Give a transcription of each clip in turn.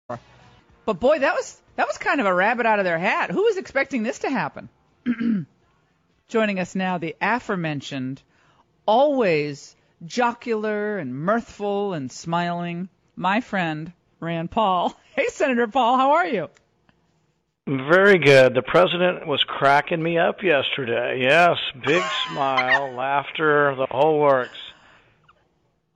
But boy, that was kind of a rabbit out of their hat. Who was expecting this to happen? Joining us now, the aforementioned, always jocular and mirthful and smiling, my friend Rand Paul. Hey, Senator Paul, how are you? Very good. The president was cracking me up yesterday. Yes, big smile, laughter, the whole works.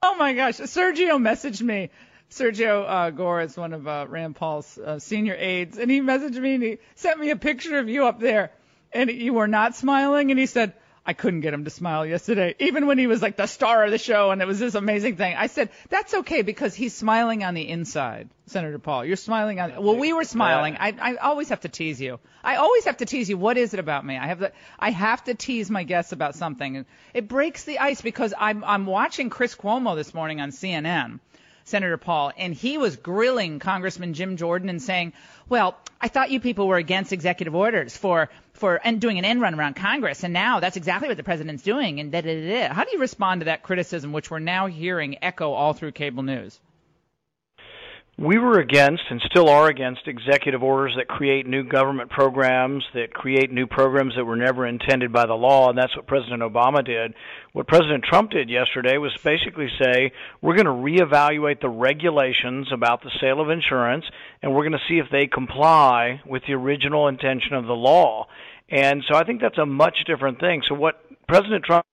Oh my gosh, Sergio messaged me. Sergio Gore is one of Rand Paul's senior aides, and he messaged me and he sent me a picture of you up there, and you were not smiling, and he said, I couldn't get him to smile yesterday, even when he was like the star of the show and it was this amazing thing. I said, that's okay because he's smiling on the inside, Senator Paul. You're smiling on – well, we were smiling. I always have to tease you. I always have to tease you. What is it about me? I have to tease my guests about something. It breaks the ice because I'm watching Chris Cuomo this morning on CNN, Senator Paul, and he was grilling Congressman Jim Jordan and saying, well, I thought you people were against executive orders for and doing an end run around Congress, and now that's exactly what the president's doing, and da-da-da-da. How do you respond to that criticism, which we're now hearing echo all through cable news? We were against and still are against executive orders that create new government programs, that create new programs that were never intended by the law, and that's what President Obama did. What President Trump did yesterday was basically say, we're going to reevaluate the regulations about the sale of insurance, and we're going to see if they comply with the original intention of the law. And so I think that's a much different thing. So what President Trump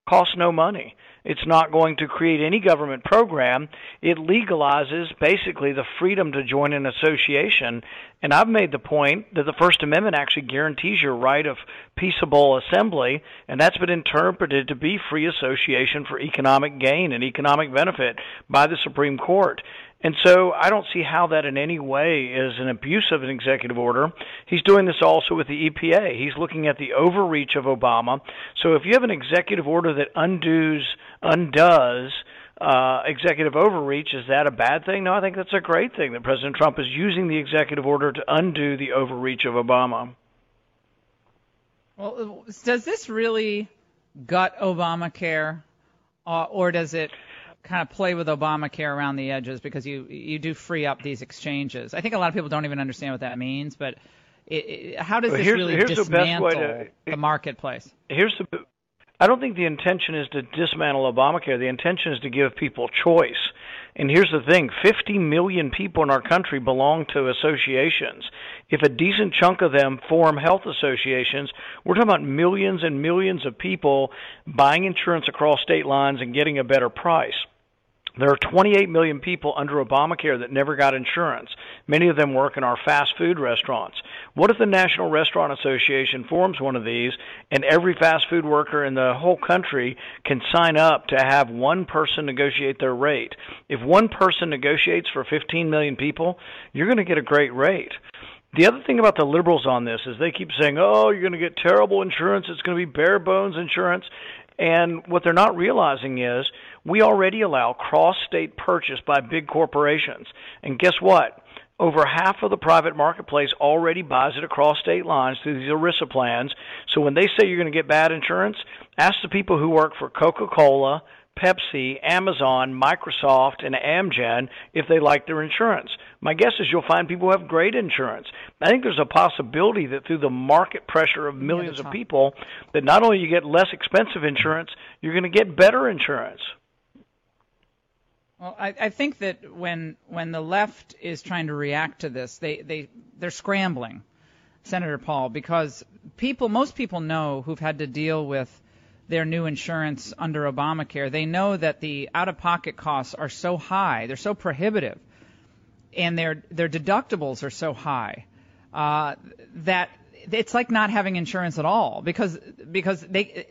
costs no money. It's not going to create any government program. It legalizes basically the freedom to join an association. And I've made the point that the First Amendment actually guarantees your right of peaceable assembly, and that's been interpreted to be free association for economic gain and economic benefit by the Supreme Court. And so I don't see how that in any way is an abuse of an executive order. He's doing this also with the EPA. He's looking at the overreach of Obama. So if you have an executive order that undoes executive overreach, is that a bad thing? No, I think that's a great thing that President Trump is using the executive order to undo the overreach of Obama. Well, does this really gut Obamacare, or does it kind of play with Obamacare around the edges because you do free up these exchanges? I think a lot of people don't even understand what that means, but how does this really dismantle the marketplace? I don't think the intention is to dismantle Obamacare. The intention is to give people choice. And here's the thing, 50 million people in our country belong to associations. If a decent chunk of them form health associations, we're talking about millions and millions of people buying insurance across state lines and getting a better price. There are 28 million people under Obamacare that never got insurance. Many of them work in our fast food restaurants. What if the National Restaurant Association forms one of these and every fast food worker in the whole country can sign up to have one person negotiate their rate? If one person negotiates for 15 million people, you're going to get a great rate. The other thing about the liberals on this is they keep saying, oh, you're going to get terrible insurance, it's going to be bare bones insurance. And what they're not realizing is we already allow cross-state purchase by big corporations. And guess what? Over half of the private marketplace already buys it across state lines through these ERISA plans. So when they say you're going to get bad insurance, ask the people who work for Coca-Cola, Pepsi, Amazon, Microsoft, and Amgen if they like their insurance. My guess is you'll find people who have great insurance. I think there's a possibility that through the market pressure of millions of people, that not only you get less expensive insurance, you're going to get better insurance. Well, I think that when the left is trying to react to this, they're scrambling, Senator Paul, because most people know who've had to deal with their new insurance under Obamacare. They know that the out-of-pocket costs are so high, they're so prohibitive, and their deductibles are so high that it's like not having insurance at all because they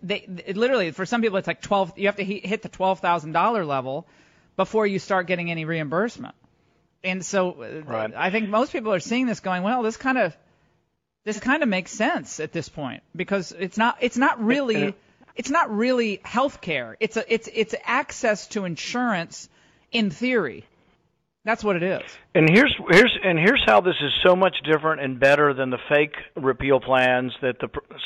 literally, for some people it's like you have to hit the $12,000 level before you start getting any reimbursement. And so right. I think most people are seeing this going, well, this kind of makes sense at this point because it's not really health care. It's access to insurance in theory. That's what it is. And here's how this is so much different and better than the fake repeal plans that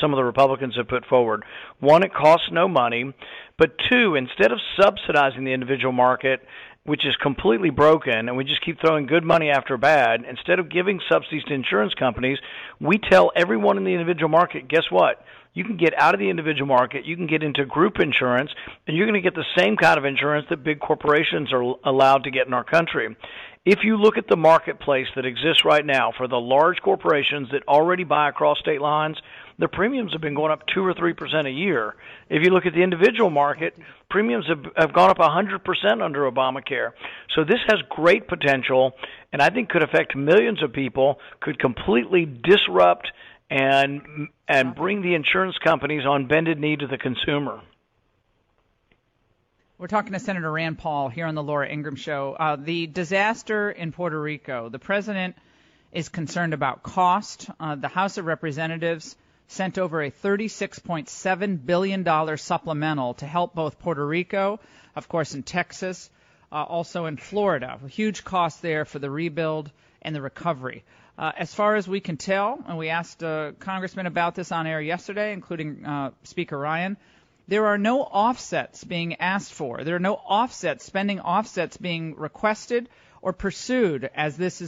some of the Republicans have put forward. One, it costs no money. But two, instead of subsidizing the individual market which is completely broken, and we just keep throwing good money after bad, instead of giving subsidies to insurance companies, we tell everyone in the individual market, guess what? You can get out of the individual market, you can get into group insurance, and you're going to get the same kind of insurance that big corporations are allowed to get in our country. If you look at the marketplace that exists right now for the large corporations that already buy across state lines, their premiums have been going up 2 or 3% a year. If you look at the individual market, premiums have gone up 100% under Obamacare. So this has great potential, and I think could affect millions of people, could completely disrupt and bring the insurance companies on bended knee to the consumer. We're talking to Senator Rand Paul here on the Laura Ingraham Show. The disaster in Puerto Rico, the president is concerned about cost. The House of Representatives sent over a $36.7 billion supplemental to help both Puerto Rico, of course, in Texas, also in Florida. A huge cost there for the rebuild and the recovery. As far as we can tell, and we asked Congressman about this on air yesterday, including Speaker Ryan, there are no offsets being asked for. There are no offsets, spending offsets being requested or pursued as this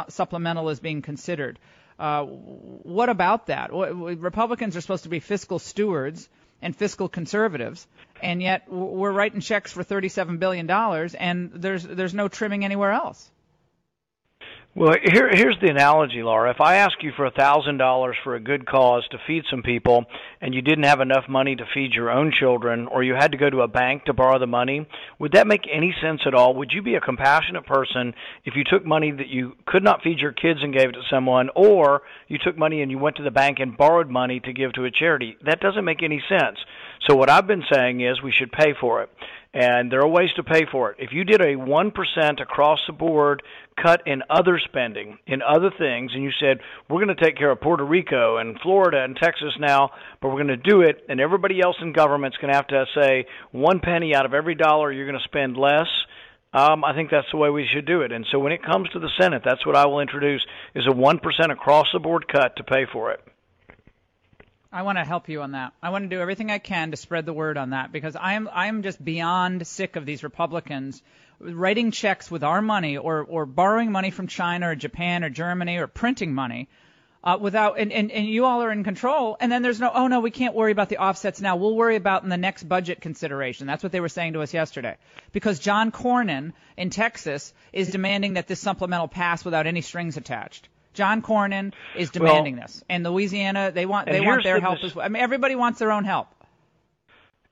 supplemental is being considered. What about that? Republicans are supposed to be fiscal stewards and fiscal conservatives, and yet we're writing checks for $37 billion, and there's no trimming anywhere else. Well, here's the analogy, Laura. If I ask you for $1,000 for a good cause to feed some people, and you didn't have enough money to feed your own children, or you had to go to a bank to borrow the money, would that make any sense at all? Would you be a compassionate person if you took money that you could not feed your kids and gave it to someone, or you took money and you went to the bank and borrowed money to give to a charity? That doesn't make any sense. So what I've been saying is we should pay for it. And there are ways to pay for it. If you did a 1% across the board cut in other spending, in other things, and you said, we're going to take care of Puerto Rico and Florida and Texas now, but we're going to do it, and everybody else in government's going to have to say 1 penny out of every dollar you're going to spend less, I think that's the way we should do it. And so when it comes to the Senate, that's what I will introduce, is a 1% across the board cut to pay for it. I want to help you on that. I want to do everything I can to spread the word on that, because I am just beyond sick of these Republicans writing checks with our money or borrowing money from China or Japan or Germany or printing money without and you all are in control, and then there's no, we can't worry about the offsets now. We'll worry about in the next budget consideration. That's what they were saying to us yesterday, because John Cornyn in Texas is demanding that this supplemental pass without any strings attached. John Cornyn is demanding this, and Louisiana they want their help as well. I mean, everybody wants their own help.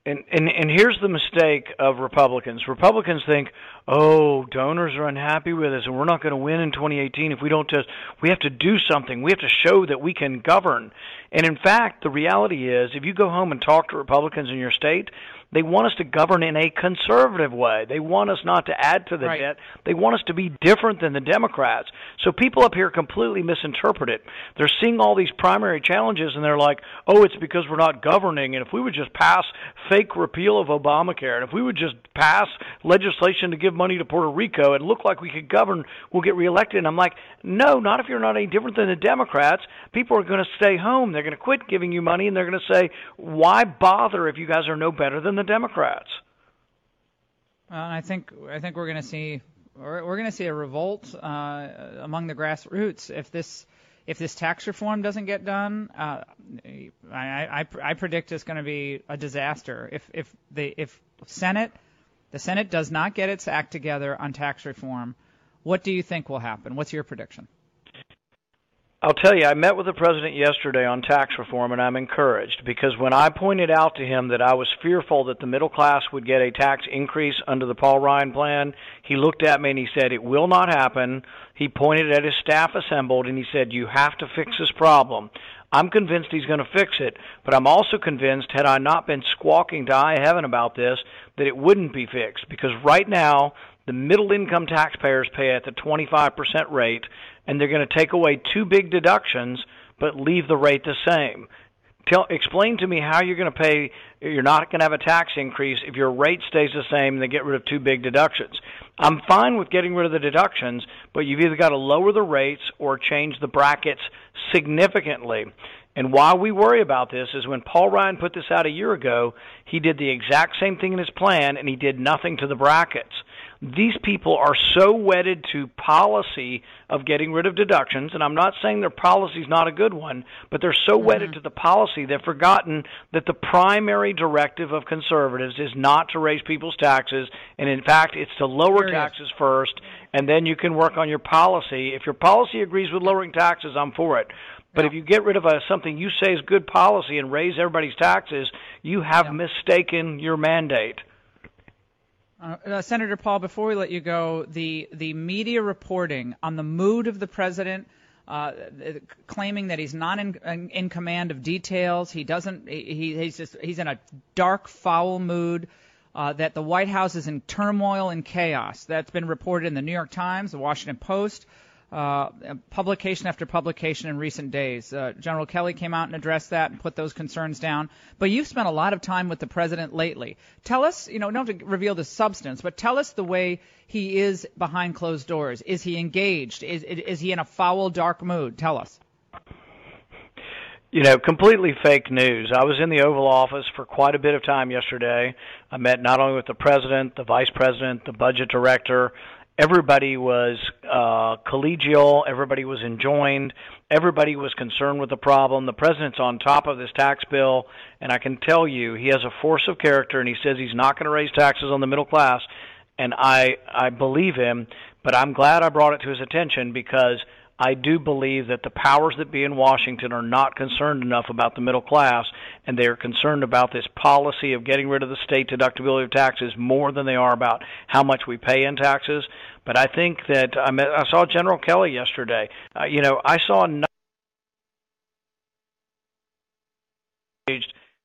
And here's the mistake of Republicans. Republicans think, donors are unhappy with us, and we're not going to win in 2018 if we don't we have to do something. We have to show that we can govern. And in fact, the reality is, if you go home and talk to Republicans in your state, they want us to govern in a conservative way. They want us not to add to the debt. They want us to be different than the Democrats. So people up here completely misinterpret it. They're seeing all these primary challenges, and they're like, it's because we're not governing, and if we would just pass fake repeal of Obamacare, and if we would just pass legislation to give money to Puerto Rico and look like we could govern, we'll get reelected. And I'm like, no, not if you're not any different than the Democrats. People are going to stay home. They're going to quit giving you money, and they're going to say, why bother if you guys are no better than the Democrats? I think we're going to see a revolt among the grassroots if this tax reform doesn't get done. I predict it's going to be a disaster if the Senate does not get its act together on tax reform. What do you think will happen? What's your prediction? I'll tell you, I met with the president yesterday on tax reform, and I'm encouraged, because when I pointed out to him that I was fearful that the middle class would get a tax increase under the Paul Ryan plan, he looked at me and he said, it will not happen. He pointed at his staff assembled, and he said, you have to fix this problem. I'm convinced he's going to fix it, but I'm also convinced, had I not been squawking to high heaven about this, that it wouldn't be fixed, because right now the middle-income taxpayers pay at the 25% rate, and they're going to take away two big deductions but leave the rate the same. Explain to me how you're going to pay. You're not going to have a tax increase if your rate stays the same and they get rid of two big deductions. I'm fine with getting rid of the deductions, but you've either got to lower the rates or change the brackets significantly. And why we worry about this is when Paul Ryan put this out a year ago, he did the exact same thing in his plan, and he did nothing to the brackets. these people are so wedded to policy of getting rid of deductions, and I'm not saying their policy is not a good one, but they're so wedded to the policy they've forgotten that the primary directive of conservatives is not to raise people's taxes, and in fact it's to lower taxes first, and then you can work on your policy. If your policy agrees with lowering taxes, I'm for it. But if you get rid of something you say is good policy and raise everybody's taxes, you have mistaken your mandate. Senator Paul, before we let you go, the media reporting on the mood of the president, claiming that he's not in command of details, he's in a dark, foul mood, that the White House is in turmoil and chaos. That's been reported in the New York Times, the Washington Post, publication after publication in recent days. General Kelly came out and addressed that and put those concerns down. But you've spent a lot of time with the president lately. Tell us, don't have to reveal the substance, but tell us the way he is behind closed doors. Is he engaged? Is he in a foul, dark mood? Tell us. Completely fake news. I was in the Oval Office for quite a bit of time yesterday. I met not only with the president, the vice president, the budget director. Everybody was collegial. Everybody was enjoined. Everybody was concerned with the problem. The president's on top of this tax bill, and I can tell you he has a force of character, and he says he's not going to raise taxes on the middle class, and I believe him, but I'm glad I brought it to his attention because I do believe that the powers that be in Washington are not concerned enough about the middle class, and they are concerned about this policy of getting rid of the state deductibility of taxes more than they are about how much we pay in taxes. But I think that I saw General Kelly yesterday. I saw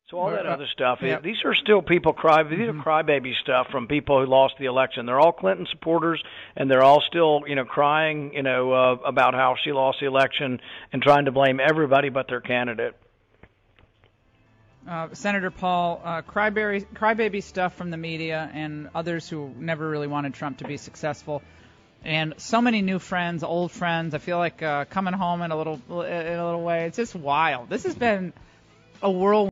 so all that other stuff. These are still people these are crybaby stuff from people who lost the election. They're all Clinton supporters, and they're all still crying about how she lost the election and trying to blame everybody but their candidate. Senator Paul, crybaby stuff from the media and others who never really wanted Trump to be successful, and so many new friends, old friends. I feel like coming home in a little way. It's just wild. This has been a whirlwind.